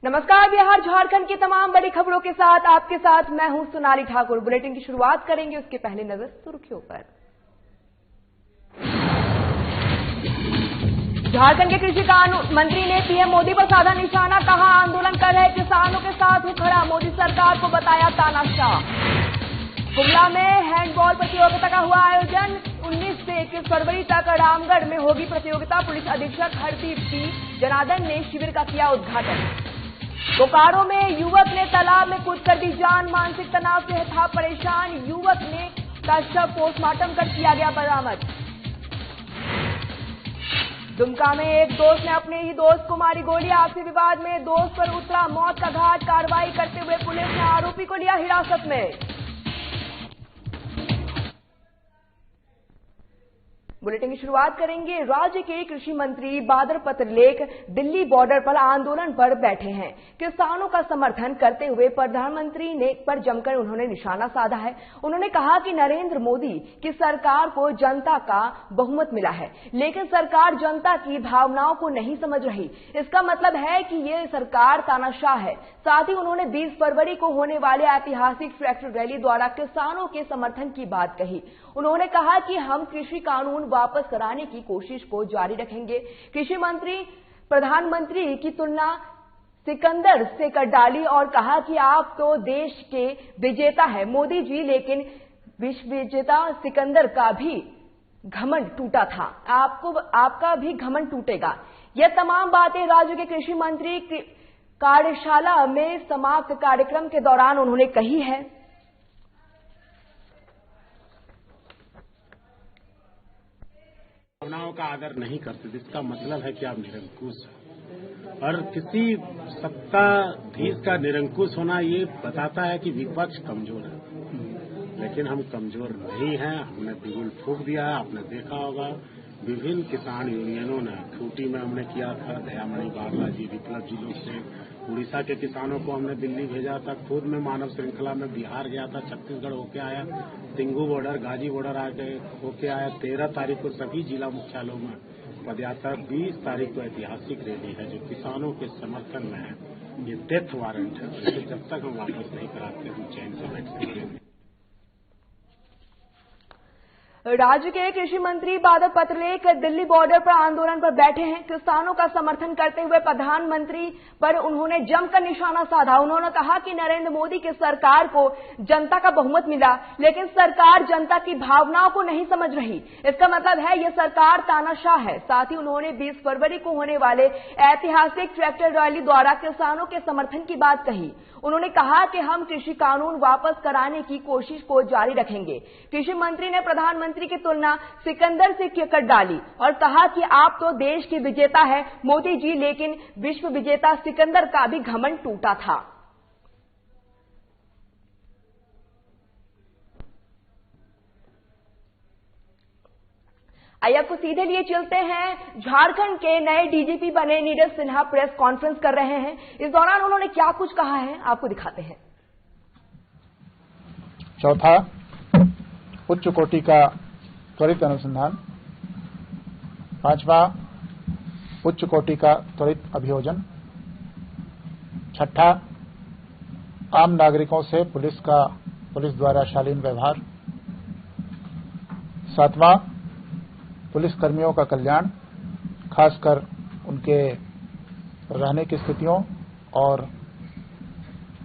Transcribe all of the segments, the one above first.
नमस्कार, बिहार झारखंड की तमाम बड़ी खबरों के साथ आपके साथ मैं हूं सोनाली ठाकुर। बुलेटिन की शुरुआत करेंगे, उसके पहले नजर सुर्खियों पर। झारखंड के कृषि कानून मंत्री ने पीएम मोदी पर साधा निशाना, कहा आंदोलन कर रहे किसानों के साथ हूं खड़ा, मोदी सरकार को बताया तानाशाह। गुमला में हैंडबॉल प्रतियोगिता का हुआ आयोजन, 19 से 21 फरवरी तक रामगढ़ में होगी प्रतियोगिता। पुलिस अधीक्षक हरदीप सिंह जनार्दन ने शिविर का किया उद्घाटन। बोकारो में युवक ने तालाब में कूदकर दी जान, मानसिक तनाव से था परेशान, युवक ने का शव पोस्टमार्टम कर किया गया बरामद। दुमका में एक दोस्त ने अपने ही दोस्त को मारी गोली, आपसी विवाद में दोस्त पर उतरा मौत का घाट, कार्रवाई करते हुए पुलिस ने आरोपी को लिया हिरासत में। बुलेटिन की शुरुआत करेंगे। राज्य के कृषि मंत्री बादल पत्रलेख दिल्ली बॉर्डर पर आंदोलन पर बैठे हैं। किसानों का समर्थन करते हुए प्रधानमंत्री ने पर जमकर उन्होंने निशाना साधा है। उन्होंने कहा कि नरेंद्र मोदी की सरकार को जनता का बहुमत मिला है, लेकिन सरकार जनता की भावनाओं को नहीं समझ रही। इसका मतलब है कि ये सरकार तानाशाह है। साथ ही उन्होंने 20 फरवरी को होने वाले ऐतिहासिक ट्रैक्टर रैली द्वारा किसानों के समर्थन की बात कही। उन्होंने कहा कि हम कृषि कानून वापस कराने की कोशिश को जारी रखेंगे। कृषि मंत्री प्रधानमंत्री की तुलना सिकंदर से कर डाली और कहा कि आप तो देश के विजेता है मोदी जी, लेकिन विश्व विजेता सिकंदर का भी घमंड टूटा था, आपका भी घमंड टूटेगा। यह तमाम बातें राज्य के कृषि मंत्री कार्यशाला में समाप्त कार्यक्रम के दौरान उन्होंने कही है। भावनाओं का आदर नहीं करते, जिसका मतलब है कि आप निरंकुश हैं। और किसी सत्ताधीश का निरंकुश होना ये बताता है कि विपक्ष कमजोर है, लेकिन हम कमजोर नहीं हैं। हमने बिगुल फूंक दिया है। आपने देखा होगा विभिन्न किसान यूनियनों ने खूंटी में हमने किया था, दयामणि बारला जी, विप्लव जी लोग से, उड़ीसा के किसानों को हमने दिल्ली भेजा था, खुद में मानव श्रृंखला में बिहार गया था, छत्तीसगढ़ होके आया, तिंगू बॉर्डर, गाजी बॉर्डर आके होके आया। 13 तारीख को सभी जिला मुख्यालयों में पदयात्रा, 20 तारीख को ऐतिहासिक रैली है जो किसानों के समर्थन में है। ये डेथ वारंट है, इसे जब तक हम वापस नहीं कराते हम चैन से बैठ सकते। राज्य के कृषि मंत्री बादल पत्रलेख दिल्ली बॉर्डर पर आंदोलन पर बैठे हैं। किसानों का समर्थन करते हुए प्रधानमंत्री पर उन्होंने जमकर निशाना साधा। उन्होंने कहा कि नरेंद्र मोदी की सरकार को जनता का बहुमत मिला, लेकिन सरकार जनता की भावनाओं को नहीं समझ रही। इसका मतलब है यह सरकार तानाशाह है। साथ ही उन्होंने 20 फरवरी को होने वाले ऐतिहासिक ट्रैक्टर रैली द्वारा किसानों के समर्थन की बात कही। उन्होंने कहा कि हम कृषि कानून वापस कराने की कोशिश को जारी रखेंगे। कृषि मंत्री ने प्रधानमंत्री की तुलना सिकंदर से कर डाली और कहा कि आप तो देश के विजेता है मोदी जी, लेकिन विश्व विजेता सिकंदर का भी घमंड टूटा था। आइए आपको सीधे लिए चलते हैं। झारखंड के नए डीजीपी बने नीरज सिन्हा प्रेस कॉन्फ्रेंस कर रहे हैं। इस दौरान उन्होंने क्या कुछ कहा है आपको दिखाते हैं। चौथा, उच्च कोटि का त्वरित अनुसंधान। पांचवा, उच्च कोटि का त्वरित अभियोजन। छठा, आम नागरिकों से पुलिस द्वारा शालीन व्यवहार। सातवां, पुलिस कर्मियों का कल्याण, खासकर उनके रहने की स्थितियों और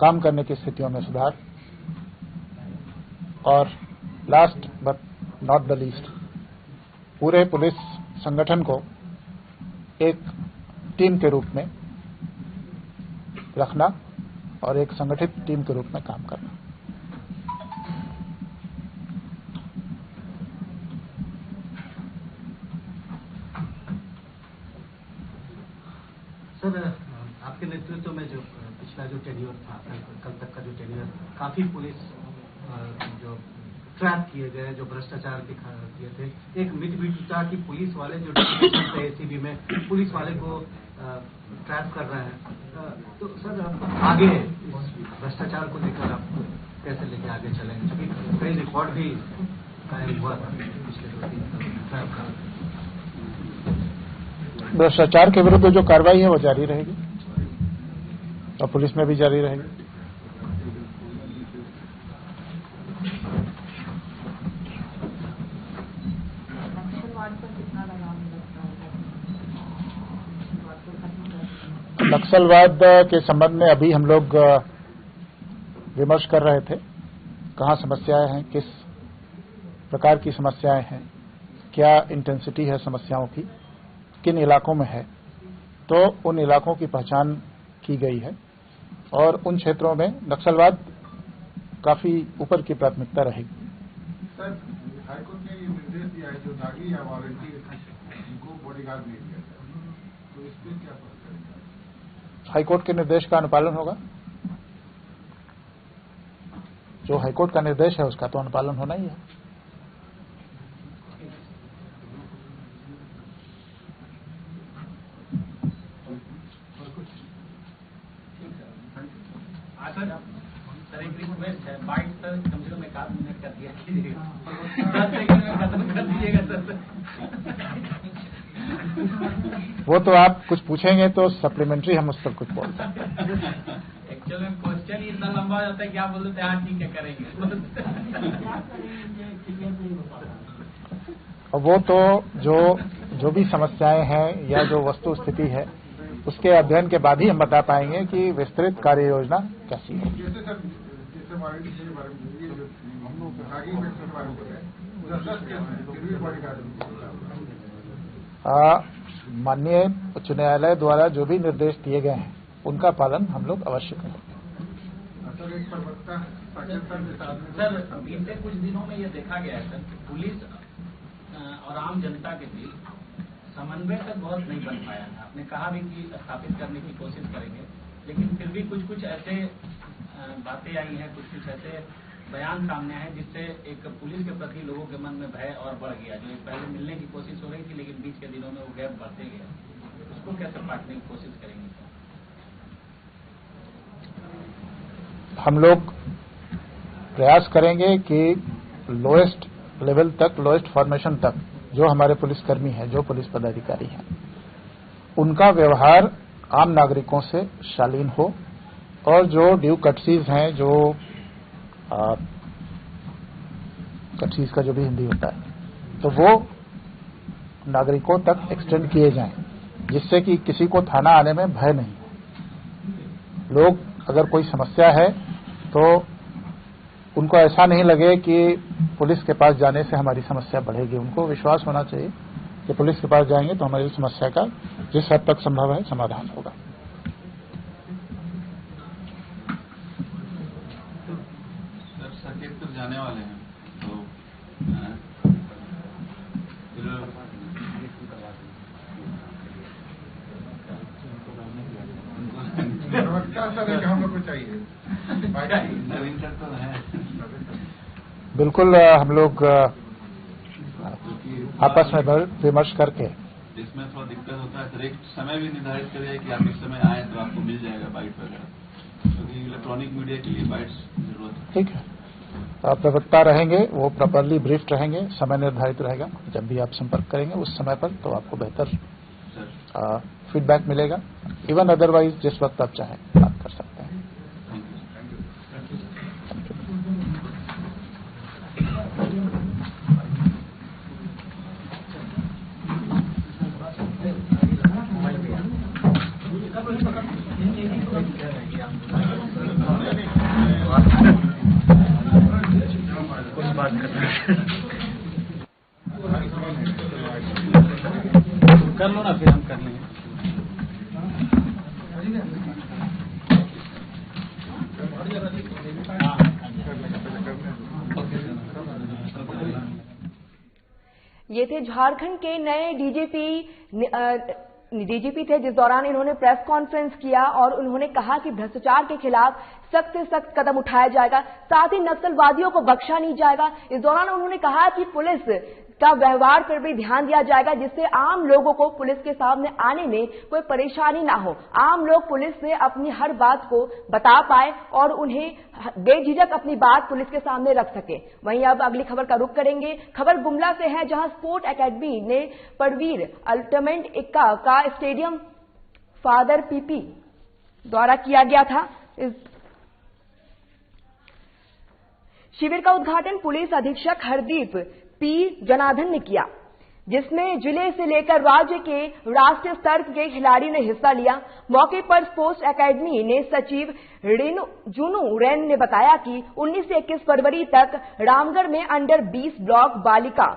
काम करने की स्थितियों में सुधार। और last but not the least, पूरे पुलिस संगठन को एक टीम के रूप में रखना और एक संगठित टीम के रूप में काम करना। सर, आपके नेतृत्व में जो पिछला जो टेन्योर था, कल तक का जो टेन्योर, काफी पुलिस जो ट्रैप किए गए, जो भ्रष्टाचार किए थे। एक मिथ भी था कि पुलिस वाले जो एसीबी में पुलिस वाले को ट्रैप कर रहे हैं। तो सर, आगे इस भ्रष्टाचार को लेकर आप कैसे लेके आगे चलेंगे, क्योंकि कई रिकॉर्ड भी कायम हुआ था पिछले 2-3 ट्रैप का। भ्रष्टाचार के विरुद्ध जो कार्रवाई है वो जारी रहेगी। और पुलिस में भी जारी रहेगी। नक्सलवाद के संबंध में अभी हम लोग विमर्श कर रहे थे, कहाँ समस्याएं हैं, किस प्रकार की समस्याएं हैं, क्या इंटेंसिटी है समस्याओं की, किन इलाकों में है। तो उन इलाकों की पहचान की गई है और उन क्षेत्रों में नक्सलवाद काफी ऊपर की प्राथमिकता रहेगी। सर, हाईकोर्ट ने ये निर्देश दिया है जो दागी या वारंटी उनको बॉडीगार्ड नहीं दिया जाए, तो इस पर क्या फर्क करेगा? हाईकोर्ट के निर्देश का अनुपालन होगा। जो हाईकोर्ट का निर्देश है उसका तो अनुपालन होना ही है। सर एक रिक्वेस्ट है, बाइट सर कम से कम 1 मिनट कर दिया कीजिएगा, 10 सेकंड में खत्म कर दीजिएगा सर। वो तो आप कुछ पूछेंगे तो सप्लीमेंट्री हम उस पर कुछ बोलते हैं। एक्चुअल में क्वेश्चन ही इतना लंबा हो जाता है कि आप बोलते हैं हाँ ठीक है करेंगे। और वो तो जो भी समस्याएं हैं या जो वस्तु स्थिति है उसके अध्ययन के बाद ही हम बता पाएंगे कि विस्तृत कार्य योजना कैसी है। माननीय उच्च न्यायालय द्वारा जो भी निर्देश दिए गए हैं उनका पालन हम लोग अवश्य करेंगे। सर बीते कुछ दिनों में ये देखा गया है सर कि पुलिस और आम जनता के बीच समन्वय तक बहुत नहीं बन पाया है। आपने कहा भी कि स्थापित करने की कोशिश करेंगे, लेकिन फिर भी कुछ ऐसे बातें आई हैं, कुछ ऐसे बयान सामने आए जिससे एक पुलिस के प्रति लोगों के मन में भय और बढ़ गया। जो पहले मिलने की कोशिश हो रही थी लेकिन बीच के दिनों में वो गैप बढ़ते गया, उसको कैसे पाटने की कोशिश करेंगे? हम लोग प्रयास करेंगे कि लोएस्ट लेवल तक, लोएस्ट फॉर्मेशन तक जो हमारे पुलिसकर्मी हैं, जो पुलिस पदाधिकारी हैं, उनका व्यवहार आम नागरिकों से शालीन हो और जो ड्यू कटसीज हैं, जो कटसीज का जो भी हिंदी होता है, तो वो नागरिकों तक एक्सटेंड किए जाएं, जिससे कि किसी को थाना आने में भय नहीं हो। लोग अगर कोई समस्या है तो उनको ऐसा नहीं लगे कि पुलिस के पास जाने से हमारी समस्या बढ़ेगी। उनको विश्वास होना चाहिए कि पुलिस के पास जाएंगे तो हमारी समस्या का जिस हद तक संभव है समाधान होगा। सर जाने वाले हैं तो हम लोग को चाहिए बिल्कुल। हम लोग आपस में विमर्श करके इसमें थोड़ा दिक्कत होता है। सर एक समय भी निर्धारित करिए कि आप इस समय आए तो आपको मिल जाएगा बाइट वगैरह, क्योंकि इलेक्ट्रॉनिक मीडिया के लिए बाइट्स जरूरत है। ठीक है, प्रवक्ता रहेंगे, वो प्रॉपरली ब्रीफ्ड रहेंगे, समय निर्धारित रहेगा। जब भी आप संपर्क करेंगे उस समय पर तो आपको बेहतर फीडबैक मिलेगा। इवन अदरवाइज जिस वक्त आप चाहें बात कर सकते हैं। कर लो ना, फिर हम कर लेंगे। ये थे झारखंड के नए डीजीपी थे, जिस दौरान इन्होंने प्रेस कॉन्फ्रेंस किया और उन्होंने कहा कि भ्रष्टाचार के खिलाफ सख्त से सख्त कदम उठाया जाएगा, साथ ही नक्सलवादियों को बख्शा नहीं जाएगा। इस दौरान उन्होंने कहा कि पुलिस का व्यवहार पर भी ध्यान दिया जाएगा, जिससे आम लोगों को पुलिस के सामने आने में कोई परेशानी ना हो, आम लोग पुलिस से अपनी हर बात को बता पाए और उन्हें बेझिझक अपनी बात पुलिस के सामने रख सके। वहीं अब अगली खबर का रुख करेंगे। खबर गुमला से है, जहां स्पोर्ट एकेडमी ने परवीर अल्टीमेट इक्का का स्टेडियम फादर पीपी द्वारा किया गया था। इस शिविर का उद्घाटन पुलिस अधीक्षक हरदीप पी जनार्दन ने किया, जिसमें जिले से लेकर राज्य के राष्ट्रीय स्तर के खिलाड़ी ने हिस्सा लिया। मौके पर स्पोर्ट्स एकेडमी ने सचिव जुनू रेन ने बताया कि 19 से 21 फरवरी तक रामगढ़ में अंडर 20 ब्लॉक बालिका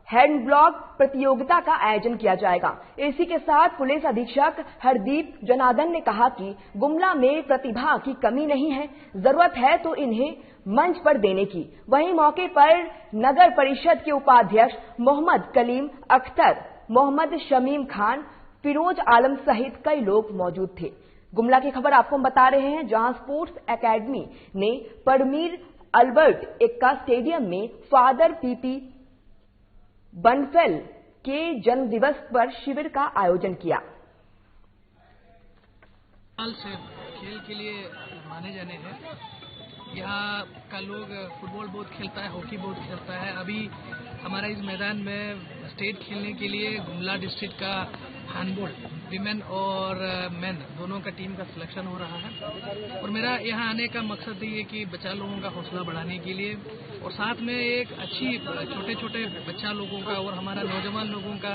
हैंडब्लॉक प्रतियोगिता का आयोजन किया जाएगा। इसी के साथ पुलिस अधीक्षक हरदीप जनार्दन ने कहा कि गुमला में प्रतिभा की कमी नहीं है, जरूरत है तो इन्हें मंच पर देने की। वहीं मौके पर नगर परिषद के उपाध्यक्ष मोहम्मद कलीम अख्तर, मोहम्मद शमीम खान, फिरोज आलम सहित कई लोग मौजूद थे। गुमला की खबर आपको हम बता रहे हैं, जहां स्पोर्ट्स एकेडमी ने परमीर अल्बर्ट एक्का स्टेडियम में फादर पीपी बनफेल के जन्म दिवस पर शिविर का आयोजन किया। साल से खेल के लिए माने जाने हैं। यहाँ का लोग फुटबॉल बहुत खेलता है, हॉकी बहुत खेलता है। अभी हमारा इस मैदान में स्टेट खेलने के लिए गुमला डिस्ट्रिक्ट का हैंडबॉल विमेन और मेन दोनों का टीम का सिलेक्शन हो रहा है। और मेरा यहाँ आने का मकसद ये है कि बच्चा लोगों का हौसला बढ़ाने के लिए और साथ में एक अच्छी छोटे छोटे बच्चा लोगों का और हमारा नौजवान लोगों का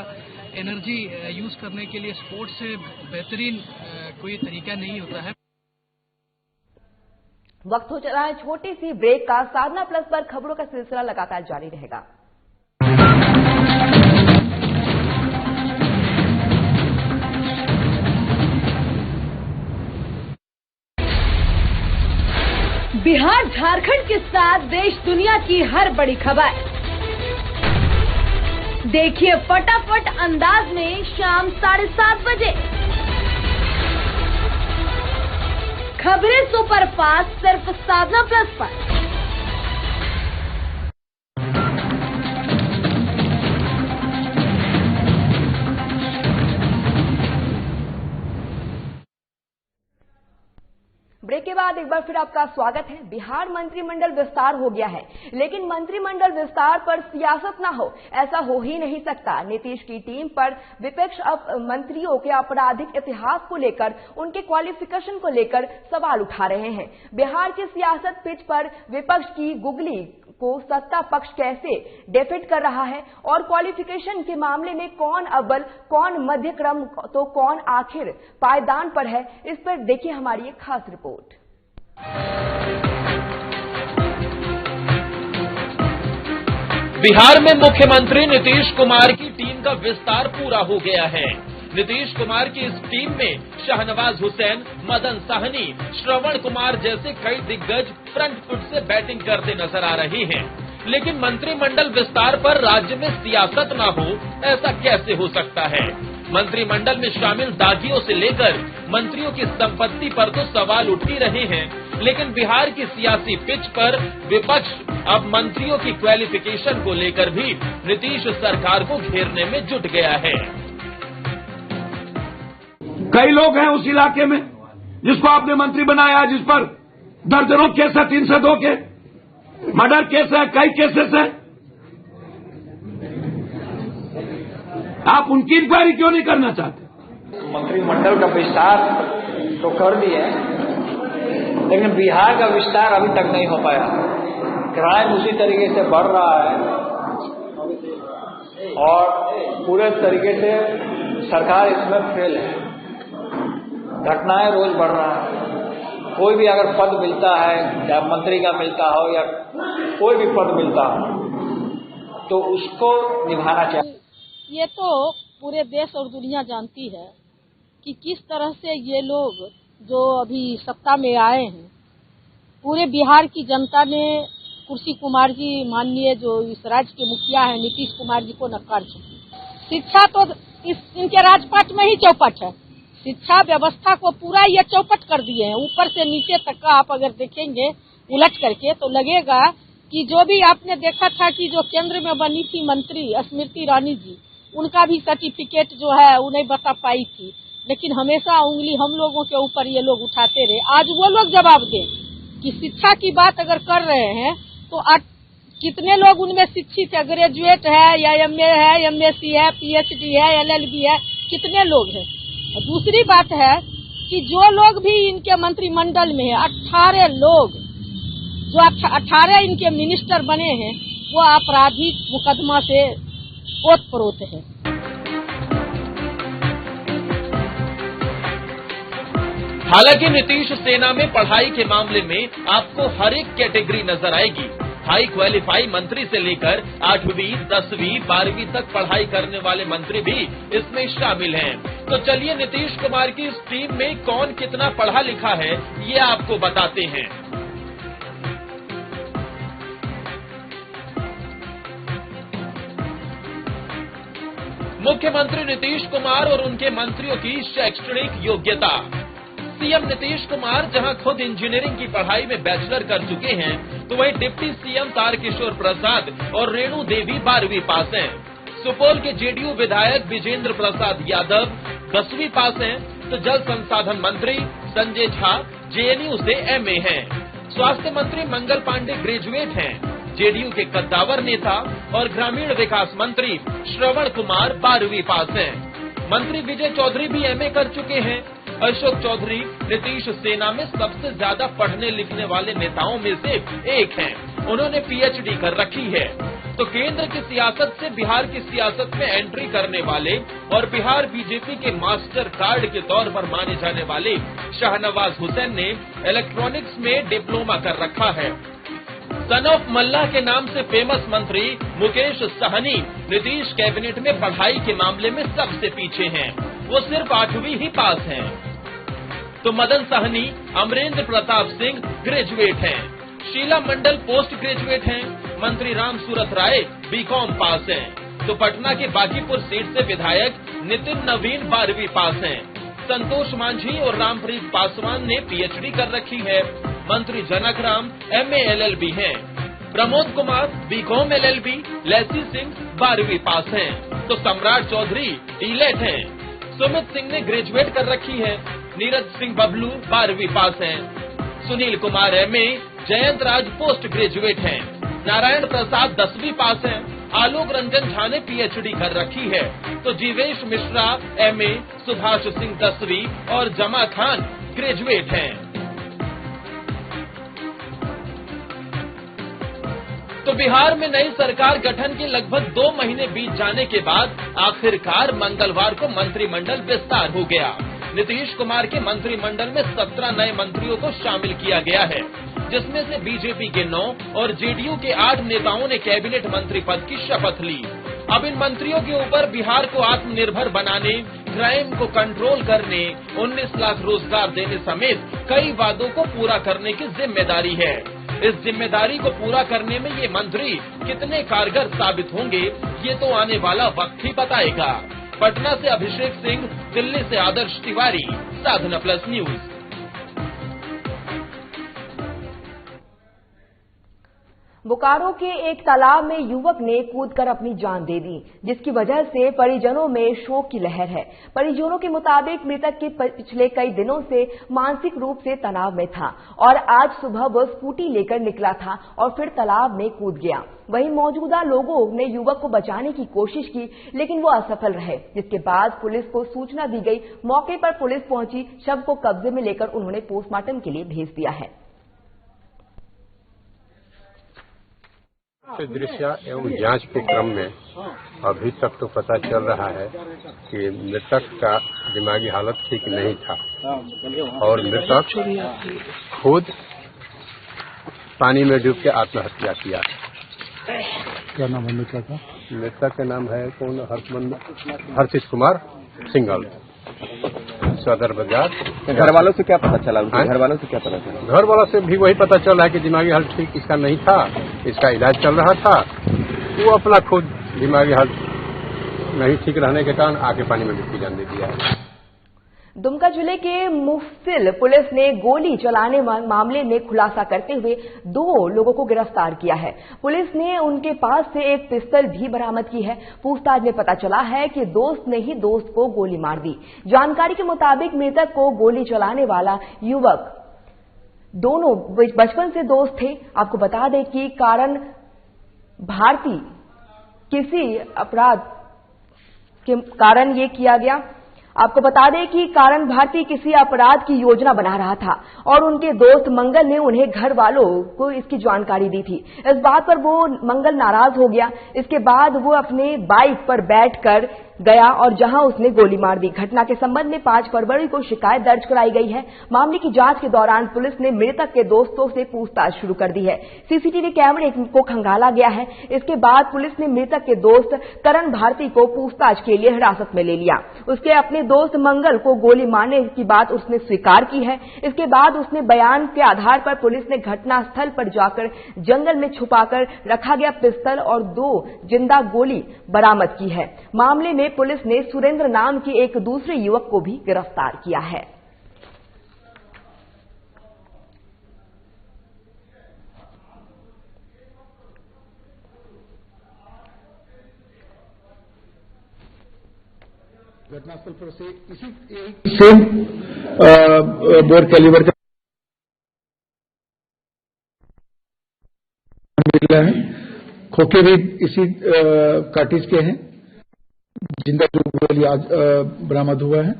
एनर्जी यूज करने के लिए स्पोर्ट्स से बेहतरीन कोई तरीका नहीं होता है। वक्त हो चला है छोटी सी ब्रेक का। साधना प्लस पर खबरों का सिलसिला लगातार जारी रहेगा। बिहार झारखंड के साथ देश दुनिया की हर बड़ी खबर देखिए फटाफट अंदाज में शाम 7:30 बजे। खबरें सुपरफास्ट सिर्फ साधना प्लस पर। ब्रेक के बाद एक बार फिर आपका स्वागत है। बिहार मंत्रिमंडल विस्तार हो गया है, लेकिन मंत्रिमंडल विस्तार पर सियासत ना हो, ऐसा हो ही नहीं सकता। नीतीश की टीम पर विपक्ष अब मंत्रियों के आपराधिक इतिहास को लेकर, उनके क्वालिफिकेशन को लेकर सवाल उठा रहे हैं। बिहार की सियासत पिच पर विपक्ष की गुगली को सत्ता पक्ष कैसे डेफिट कर रहा है और क्वालिफिकेशन के मामले में कौन अव्वल, कौन मध्य क्रम तो कौन आखिर पायदान पर है, इस पर देखिए हमारी एक खास रिपोर्ट। बिहार में मुख्यमंत्री नीतीश कुमार की टीम का विस्तार पूरा हो गया है। नीतीश कुमार की इस टीम में शाहनवाज हुसैन, मदन साहनी, श्रवण कुमार जैसे कई दिग्गज फ्रंट फुट से बैटिंग करते नजर आ रहे हैं। लेकिन मंत्रिमंडल विस्तार पर राज्य में सियासत न हो, ऐसा कैसे हो सकता है? मंत्रिमंडल में शामिल दागियों से लेकर मंत्रियों की संपत्ति पर तो सवाल उठ ही रहे हैं, लेकिन बिहार की सियासी पिच पर विपक्ष अब मंत्रियों की क्वालिफिकेशन को लेकर भी नीतीश सरकार को घेरने में जुट गया है। कई लोग हैं उस इलाके में जिसको आपने मंत्री बनाया, जिस पर दर्जनों केस है, 302 के मर्डर केस है, कई केसेस है। आप उनकी इंक्वायरी क्यों नहीं करना चाहते? मंत्रिमंडल का विस्तार तो कर दिए, लेकिन बिहार का विस्तार अभी तक नहीं हो पाया। क्राइम उसी तरीके से बढ़ रहा है और पूरे तरीके से सरकार इसमें फेल है। घटनाएं रोज बढ़ रहा है। कोई भी अगर पद मिलता है, या मंत्री का मिलता हो या कोई भी पद मिलता हो, तो उसको निभाना चाहिए। ये तो पूरे देश और दुनिया जानती है कि किस तरह से ये लोग जो अभी सत्ता में आए हैं, पूरे बिहार की जनता ने कुर्सी कुमार जी, माननीय जो इस राज्य के मुखिया हैं नीतीश कुमार जी को नकार चुकी। शिक्षा तो इनके राजपाट में ही चौपट है। शिक्षा व्यवस्था को पूरा ये चौपट कर दिए हैं, ऊपर से नीचे तक का। आप अगर देखेंगे उलट करके तो लगेगा कि जो भी आपने देखा था कि जो केंद्र में बनी थी मंत्री स्मृति ईरानी जी, उनका भी सर्टिफिकेट जो है वो नहीं बता पाई थी, लेकिन हमेशा उंगली हम लोगों के ऊपर ये लोग उठाते रहे। आज वो लोग जवाब दें कि शिक्षा की बात अगर कर रहे हैं तो आज कितने लोग उनमें शिक्षित है, ग्रेजुएट है या MA है, MSc है, PhD है, LLB है, कितने लोग हैं। दूसरी बात है कि जो लोग भी इनके मंत्रिमंडल में है, 18 लोग जो 18 इनके मिनिस्टर बने हैं, वो आपराधिक मुकदमा से ओतप्रोत है। हालांकि नीतीश सेना में पढ़ाई के मामले में आपको हर एक कैटेगरी नजर आएगी। हाई क्वालिफाई मंत्री से लेकर 8वीं, 10वीं, 12वीं तक पढ़ाई करने वाले मंत्री भी इसमें शामिल हैं। तो चलिए नीतीश कुमार की इस टीम में कौन कितना पढ़ा लिखा है, ये आपको बताते हैं। मुख्यमंत्री नीतीश कुमार और उनके मंत्रियों की शैक्षणिक योग्यता। सीएम नीतीश कुमार जहां खुद इंजीनियरिंग की पढ़ाई में बैचलर कर चुके हैं, तो वहीं डिप्टी सीएम तारकिशोर प्रसाद और रेणु देवी 12वीं पास हैं। सुपौल के जेडीयू विधायक विजेंद्र प्रसाद यादव 10वीं पास हैं, तो जल संसाधन मंत्री संजय झा जेएनयू से एमए हैं। स्वास्थ्य मंत्री मंगल पांडे ग्रेजुएट हैं। जेडीयू के कद्दावर नेता और ग्रामीण विकास मंत्री श्रवण कुमार 12वीं पास हैं। मंत्री विजय चौधरी भी एमए कर चुके हैं। अशोक चौधरी नीतीश सेना में सबसे ज्यादा पढ़ने लिखने वाले नेताओं में से एक हैं। उन्होंने पीएचडी कर रखी है। तो केंद्र की सियासत से बिहार की सियासत में एंट्री करने वाले और बिहार बीजेपी के मास्टर कार्ड के तौर पर माने जाने वाले शाहनवाज हुसैन ने इलेक्ट्रॉनिक्स में डिप्लोमा कर रखा है। सन ऑफ मल्ला के नाम से फेमस मंत्री मुकेश सहनी नीतीश कैबिनेट में पढ़ाई के मामले में सबसे पीछे हैं। वो सिर्फ 8वीं ही पास हैं। तो मदन सहनी अमरेंद्र प्रताप सिंह ग्रेजुएट हैं। शीला मंडल पोस्ट ग्रेजुएट हैं। मंत्री राम सूरत राय बीकॉम पास हैं। तो पटना के बाजीपुर सीट से विधायक नितिन नवीन 12वीं पास हैं। संतोष मांझी और रामप्रीत पासवान ने पीएचडी कर रखी है। मंत्री जनक राम एमए एलएलबी हैं। प्रमोद कुमार बीकॉम एलएलबी, लैसी सिंह 12वीं पास हैं। तो सम्राट चौधरी डीलेट हैं। सुमित सिंह ने ग्रेजुएट कर रखी है। नीरज सिंह बबलू 12वीं पास हैं। Sunil Kumar MA, Jayant Raj post graduate हैं। नारायण प्रसाद 10वीं पास हैं। आलोक रंजन झा ने पीएचडी कर रखी है। तो जीवेश मिश्रा एमए, सुभाष सिंह 10वीं और जमा खान ग्रेजुएट हैं। तो बिहार में नई सरकार गठन के लगभग 2 महीने बीत जाने के बाद आखिरकार मंगलवार को मंत्रिमंडल विस्तार हो गया। नीतीश कुमार के मंत्रिमंडल में 17 नए मंत्रियों को शामिल किया गया है, जिसमें से बीजेपी के 9 और जेडीयू के 8 नेताओं ने कैबिनेट मंत्री पद की शपथ ली। अब इन मंत्रियों के ऊपर बिहार को आत्मनिर्भर बनाने, क्राइम को कंट्रोल करने, 19 लाख रोजगार देने समेत कई वादों को पूरा करने की जिम्मेदारी है। इस जिम्मेदारी को पूरा करने में ये मंत्री कितने कारगर साबित होंगे, ये तो आने वाला वक्त ही बताएगा। पटना से अभिषेक सिंह, दिल्ली से आदर्श तिवारी, साधना प्लस न्यूज। बोकारो के एक तालाब में युवक ने कूदकर अपनी जान दे दी, जिसकी वजह से परिजनों में शोक की लहर है। परिजनों के मुताबिक मृतक के पिछले कई दिनों से मानसिक रूप से तनाव में था और आज सुबह वो स्कूटी लेकर निकला था और फिर तालाब में कूद गया। वहीं मौजूदा लोगों ने युवक को बचाने की कोशिश की, लेकिन वो असफल रहे, जिसके बाद पुलिस को सूचना दी गई। मौके पर पुलिस पहुंची, शव को कब्जे में लेकर उन्होंने पोस्टमार्टम के लिए भेज दिया है। दृश्य एवं जांच के क्रम में अभी तक तो पता चल रहा है कि मृतक का दिमागी हालत ठीक नहीं था और मृतक खुद पानी में डूब के आत्महत्या किया। क्या नाम है मृतक का? मृतक का नाम है कौन? हर्षित कुमार सिंघल, सदर बाजार। घर वालों से क्या पता चला? घर वालों से क्या पता चला? घर वालों से भी वही पता चल रहा है कि दिमागी हालत ठीक इसका नहीं था, इसका इलाज चल रहा था। वो अपना खुद दिमागी हालत नहीं ठीक रहने के कारण आके पानी में डूब के जान दे दिया है। दुमका जिले के मुफसिल पुलिस ने गोली चलाने मामले में खुलासा करते हुए 2 लोगों को गिरफ्तार किया है। पुलिस ने उनके पास से एक पिस्तौल भी बरामद की है। पूछताछ में पता चला है कि दोस्त ने ही दोस्त को गोली मार दी। जानकारी के मुताबिक मृतक को गोली चलाने वाला युवक दोनों बचपन से दोस्त थे। आपको बता दें कि कारण भारतीय किसी अपराध के कारण ये किया गया। आपको बता दें कि कारण भारती किसी अपराध की योजना बना रहा था और उनके दोस्त मंगल ने उन्हें घर वालों को इसकी जानकारी दी थी। इस बात पर वो मंगल नाराज हो गया। इसके बाद वो अपने बाइक पर बैठकर गया और जहां उसने गोली मार दी। घटना के संबंध में 5 फरवरी को शिकायत दर्ज कराई गई है। मामले की जांच के दौरान पुलिस ने मृतक के दोस्तों से पूछताछ शुरू कर दी है। सीसीटीवी कैमरे को खंगाला गया है। इसके बाद पुलिस ने मृतक के दोस्त करण भारती को पूछताछ के लिए हिरासत में ले लिया। उसके अपने दोस्त मंगल को गोली मारने की बात उसने स्वीकार की है। इसके बाद उसने बयान के आधार पर पुलिस ने घटनास्थल पर जाकर जंगल में छुपाकर रखा गया पिस्तौल और 2 जिंदा गोली बरामद की है। मामले में पुलिस ने सुरेंद्र नाम के एक दूसरे युवक को भी गिरफ्तार किया है। घटनास्थल पर से इसी सेम बोर कैलिबर का मिला है। खोखे भी इसी कार्टिज के हैं। जिंदा जो गोली आज बरामद हुआ है।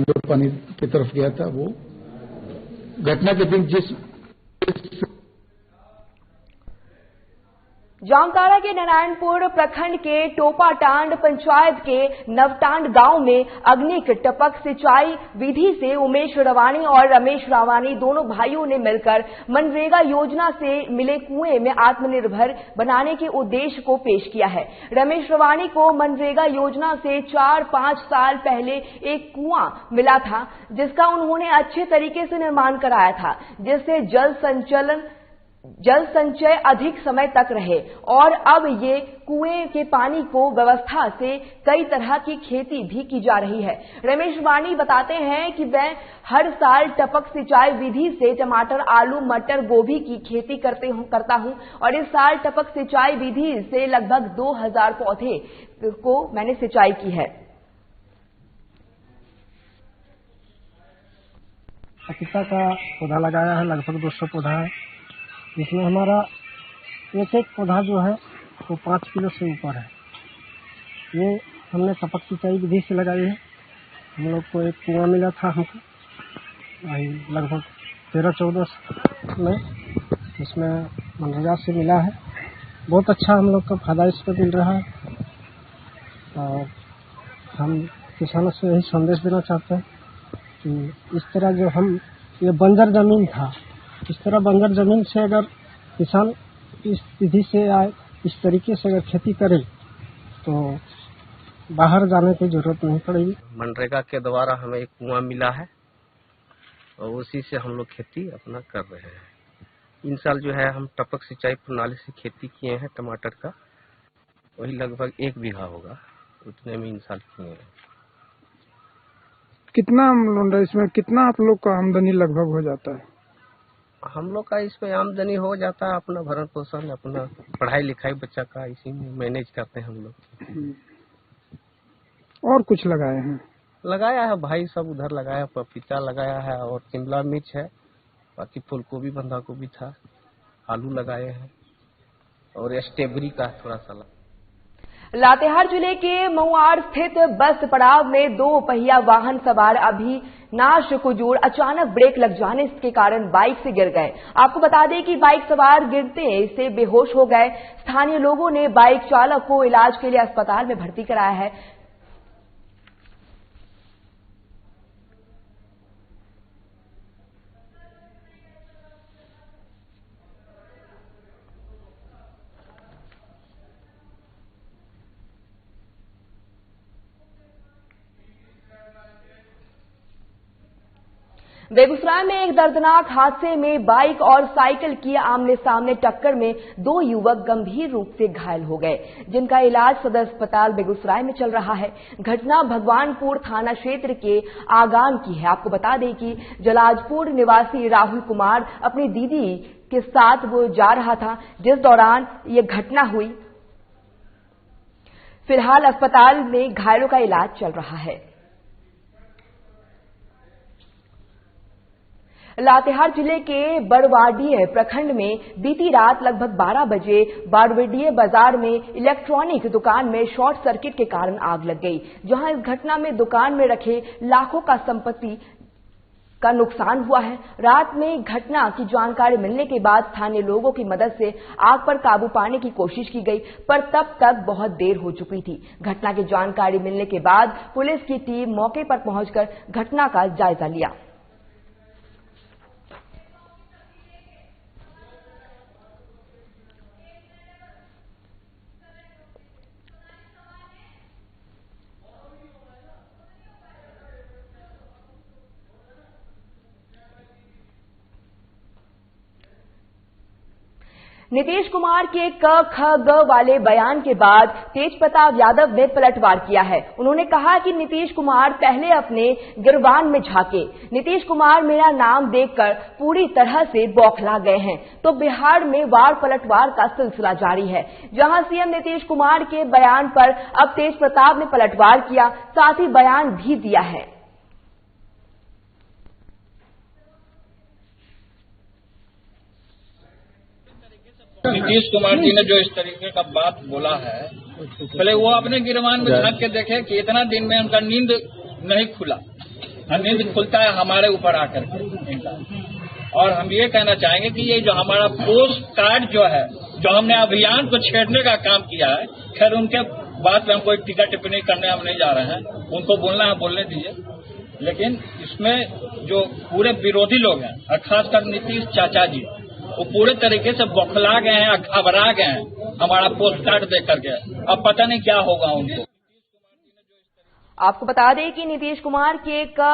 जो पानी की तरफ गया था वो घटना के दिन जिस जामताड़ा के नारायणपुर प्रखंड के टोपाटांड पंचायत के नवटांड गांव में अग्निक टपक सिंचाई विधि से उमेश रवानी और रमेश रावानी दोनों भाइयों ने मिलकर मनरेगा योजना से मिले कुएं में आत्मनिर्भर बनाने के उद्देश्य को पेश किया है। रमेश रवानी को मनरेगा योजना से 4-5 साल पहले एक कुआं मिला था, जिसका उन्होंने अच्छे तरीके से निर्माण कराया था, जिससे जल संचय अधिक समय तक रहे और अब ये कुएं के पानी को व्यवस्था से कई तरह की खेती भी की जा रही है। रमेश वाणी बताते हैं कि वह हर साल टपक सिंचाई विधि से टमाटर, आलू, मटर, गोभी की खेती करता हूं और इस साल टपक सिंचाई विधि से लगभग 2000 पौधे को मैंने सिंचाई की है। पपीता का पौधा लगाया है, लगभग 200 पौधा है। इसमें हमारा एक पौधा जो है वो 5 किलो से ऊपर है। ये हमने टपक सिंचाई विधि से लगाई है। हम लोग को एक कुआं मिला था हमको लगभग 13-14 में, इसमें मनरेगा से मिला है। बहुत अच्छा हम लोग का फायदा इस पर मिल रहा है और हम किसानों से यही संदेश देना चाहते हैं कि इस तरह जो हम ये बंजर जमीन था, इस तरह बंजर जमीन से अगर किसान इस विधि से या इस तरीके से अगर खेती करे तो बाहर जाने की जरूरत नहीं पड़ेगी। मनरेगा के द्वारा हमें एक कुआं मिला है और उसी से हम लोग खेती अपना कर रहे हैं। इन साल जो है हम टपक सिंचाई प्रणाली से खेती किए हैं टमाटर का, वही लगभग 1 बीघा होगा, उतने में इन साल किए हैं। कितना इसमें कितना आप लोग का आमदनी लगभग हो जाता है? हम लोग का इसमें आमदनी हो जाता है, अपना भरण पोषण, अपना पढ़ाई लिखाई बच्चा का इसी में मैनेज करते हैं हम लोग। और कुछ लगाए हैं? लगाया है भाई, सब उधर लगाया, पपीता लगाया है और शिमला मिर्च है, बाकी फूल गोभी, बंधा गोभी था, आलू लगाए हैं और स्ट्रॉबेरी का थोड़ा सा। लातेहार जिले के मऊआर स्थित बस पड़ाव में 2 पहिया वाहन सवार अभिनाश कुजूर अचानक ब्रेक लग जाने के कारण बाइक से गिर गए। आपको बता दें कि बाइक सवार गिरते से बेहोश हो गए। स्थानीय लोगों ने बाइक चालक को इलाज के लिए अस्पताल में भर्ती कराया है। बेगूसराय में एक दर्दनाक हादसे में बाइक और साइकिल की आमने सामने टक्कर में 2 युवक गंभीर रूप से घायल हो गए, जिनका इलाज सदर अस्पताल बेगूसराय में चल रहा है। घटना भगवानपुर थाना क्षेत्र के आगान की है। आपको बता दें कि जलाजपुर निवासी राहुल कुमार अपनी दीदी के साथ वो जा रहा था, जिस दौरान ये घटना हुई। फिलहाल अस्पताल में घायलों का इलाज चल रहा है। लातेहार जिले के बड़वाडीह प्रखंड में बीती रात लगभग 12 बजे बाड़वडीह बाजार में इलेक्ट्रॉनिक दुकान में शॉर्ट सर्किट के कारण आग लग गई, जहां इस घटना में दुकान में रखे लाखों का संपत्ति का नुकसान हुआ है। रात में घटना की जानकारी मिलने के बाद स्थानीय लोगों की मदद से आग पर काबू पाने की कोशिश की गई, पर तब तक बहुत देर हो चुकी थी। घटना की जानकारी मिलने के बाद पुलिस की टीम मौके पर पहुंचकर घटना का जायजा लिया। नीतीश कुमार के क ख ग वाले बयान के बाद तेजप्रताप यादव ने पलटवार किया है। उन्होंने कहा कि नीतीश कुमार पहले अपने गिरबान में झांके। नीतीश कुमार मेरा नाम देखकर पूरी तरह से बौखला गए हैं। तो बिहार में वार पलटवार का सिलसिला जारी है, जहां सीएम नीतीश कुमार के बयान पर अब तेजप्रताप ने पलटवार किया, साथ ही बयान भी दिया है। नीतीश कुमार जी ने जो इस तरीके का बात बोला है, पहले वो अपने गिरबान में झांक के देखे कि इतना दिन में उनका नींद नहीं खुला। नींद खुलता है हमारे ऊपर आकर के इनका। और हम ये कहना चाहेंगे कि ये जो हमारा पोस्ट कार्ड जो है, जो हमने अभियान को छेड़ने का काम किया है, खैर उनके बात में हम कोई टीका टिप्पणी करने हम नहीं जा रहे हैं, उनको बोलना है बोलने दीजिए। लेकिन इसमें जो पूरे विरोधी लोग हैं, और खासकर नीतीश चाचा जी, वो पूरे तरीके से बौखला गए हैं, घबरा गए हैं हमारा पोस्ट कार्ड देख करके। अब पता नहीं क्या होगा उनको। आपको बता दें कि नीतीश कुमार के